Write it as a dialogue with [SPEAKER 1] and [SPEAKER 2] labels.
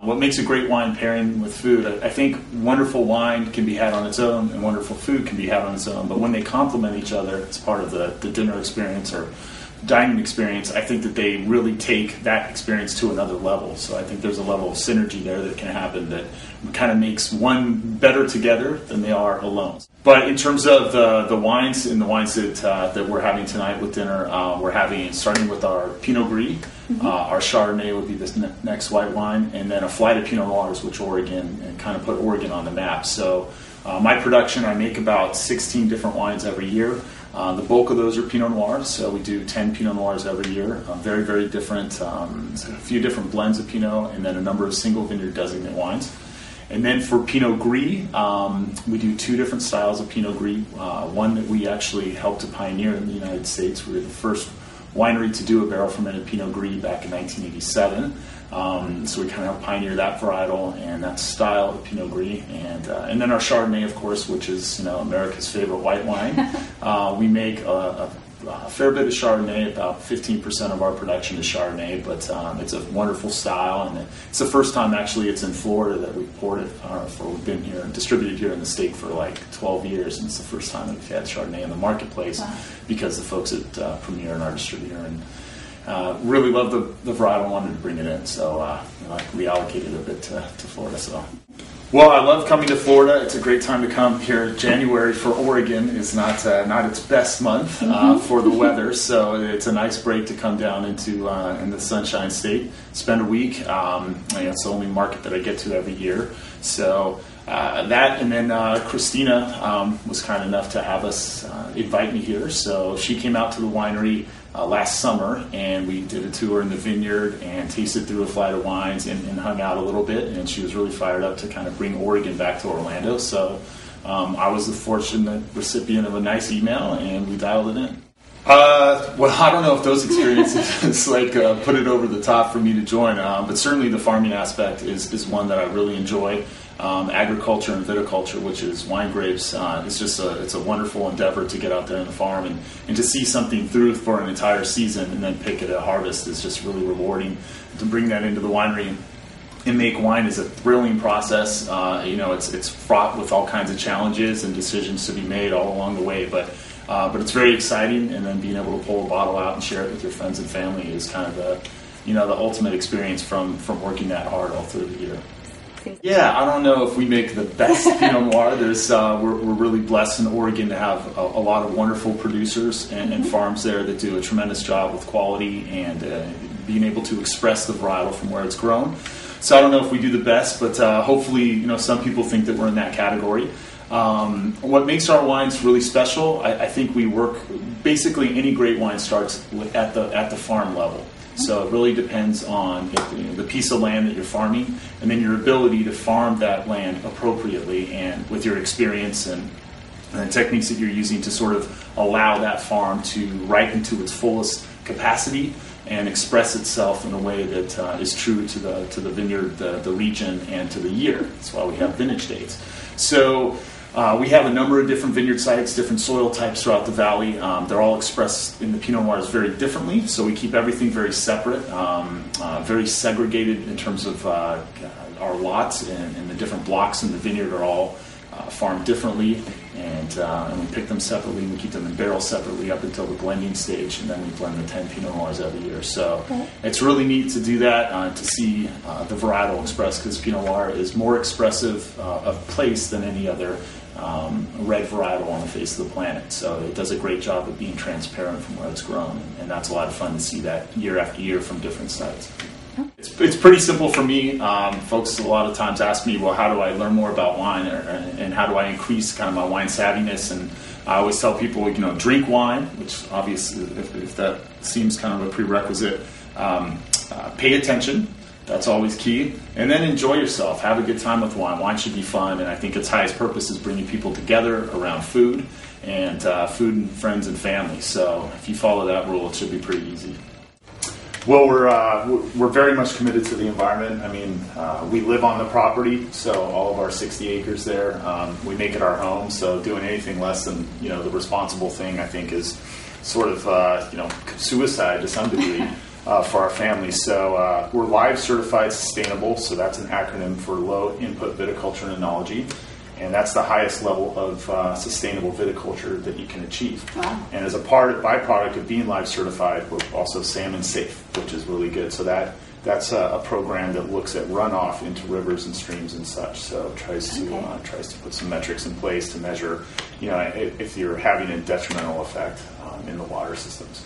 [SPEAKER 1] What makes a great wine pairing with food? I think wonderful wine can be had on its own and wonderful food can be had on its own, but when they complement each other as part of the dinner experience or dining experience, I think that they really take that experience to another level. So I think there's a level of synergy there that can happen that kind of makes one better together than they are alone. But in terms of the wines and the wines that we're having tonight with dinner, we're having, starting with our Pinot Gris, our Chardonnay would be this next white wine, and then a flight of Pinot Noirs, which Oregon, and kind of put Oregon on the map. So my production, I make about 16 different wines every year. The bulk of those are Pinot Noirs, so we do 10 Pinot Noirs every year. Very, very different, a few different blends of Pinot, and then a number of single vineyard designate wines. And then for Pinot Gris, we do two different styles of Pinot Gris. One that we actually helped to pioneer in the United States. We were the first winery to do a barrel fermented Pinot Gris back in 1987. So we kind of helped pioneer that varietal and that style of Pinot Gris, and then our Chardonnay, of course, which is America's favorite white wine. We make a fair bit of Chardonnay. About 15% of our production is Chardonnay, but it's a wonderful style, and it's the first time actually it's in Florida that we've poured it. We've been here and distributed here in the state for like 12 years, and it's the first time that we've had Chardonnay in the marketplace. Wow. Because the folks at Premier and our distributor and really love the varietal, wanted to bring it in, so I reallocated a bit to Florida. So, well, I love coming to Florida. It's a great time to come here. January for Oregon is not its best month for the weather, so it's a nice break to come down into in the Sunshine State, spend a week. It's the only market that I get to every year, so. That, and then Christina was kind enough to have us invite me here. So she came out to the winery last summer, and we did a tour in the vineyard and tasted through a flight of wines and hung out a little bit. And she was really fired up to kind of bring Oregon back to Orlando. So I was the fortunate recipient of a nice email, and we dialed it in. Well, I don't know if those experiences put it over the top for me to join, but certainly the farming aspect is one that I really enjoy. Agriculture and viticulture, which is wine grapes, it's a wonderful endeavor to get out there on the farm and to see something through for an entire season and then pick it at harvest is just really rewarding. To bring that into the winery and make wine is a thrilling process. It's fraught with all kinds of challenges and decisions to be made all along the way, but it's very exciting. And then being able to pull a bottle out and share it with your friends and family is kind of the ultimate experience from working that hard all through the year. Yeah, I don't know if we make the best Pinot Noir. We're really blessed in Oregon to have a lot of wonderful producers and farms there that do a tremendous job with quality and being able to express the varietal from where it's grown. So I don't know if we do the best, but hopefully, some people think that we're in that category. What makes our wines really special, I think we work, basically any great wine starts at the farm level. So it really depends on the piece of land that you're farming, and then your ability to farm that land appropriately, and with your experience and the techniques that you're using to sort of allow that farm to ripen to its fullest capacity and express itself in a way that is true to the vineyard, the region, and to the year. That's why we have vintage dates. So. We have a number of different vineyard sites, different soil types throughout the valley. They're all expressed in the Pinot Noirs very differently, so we keep everything very separate, very segregated in terms of our lots, and the different blocks in the vineyard are all farmed differently, and we pick them separately, and we keep them in barrels separately up until the blending stage, and then we blend the 10 Pinot Noirs every year. So it's really neat to do that, to see the varietal expressed, because Pinot Noir is more expressive of place than any other red varietal on the face of the planet. So it does a great job of being transparent from where it's grown, and that's a lot of fun to see that year after year from different sites. It's pretty simple for me. Folks a lot of times ask me, well, how do I learn more about wine, and how do I increase kind of my wine savviness? And I always tell people, drink wine, which obviously, if that seems kind of a prerequisite, pay attention. That's always key. And then enjoy yourself. Have a good time with wine. Wine should be fun, and I think its highest purpose is bringing people together around food and friends and family. So if you follow that rule, it should be pretty easy. Well, we're very much committed to the environment. I mean, we live on the property, so all of our 60 acres there, we make it our home. So doing anything less than the responsible thing, I think, is sort of suicide to some degree. for our families. So we're Live Certified Sustainable, so that's an acronym for Low Input Viticulture and Enology, and that's the highest level of sustainable viticulture that you can achieve.
[SPEAKER 2] Wow.
[SPEAKER 1] And as a byproduct of being Live Certified, we're also salmon safe, which is really good. So that's a program that looks at runoff into rivers and streams and such. So tries to put some metrics in place to measure, if you're having a detrimental effect in the water systems.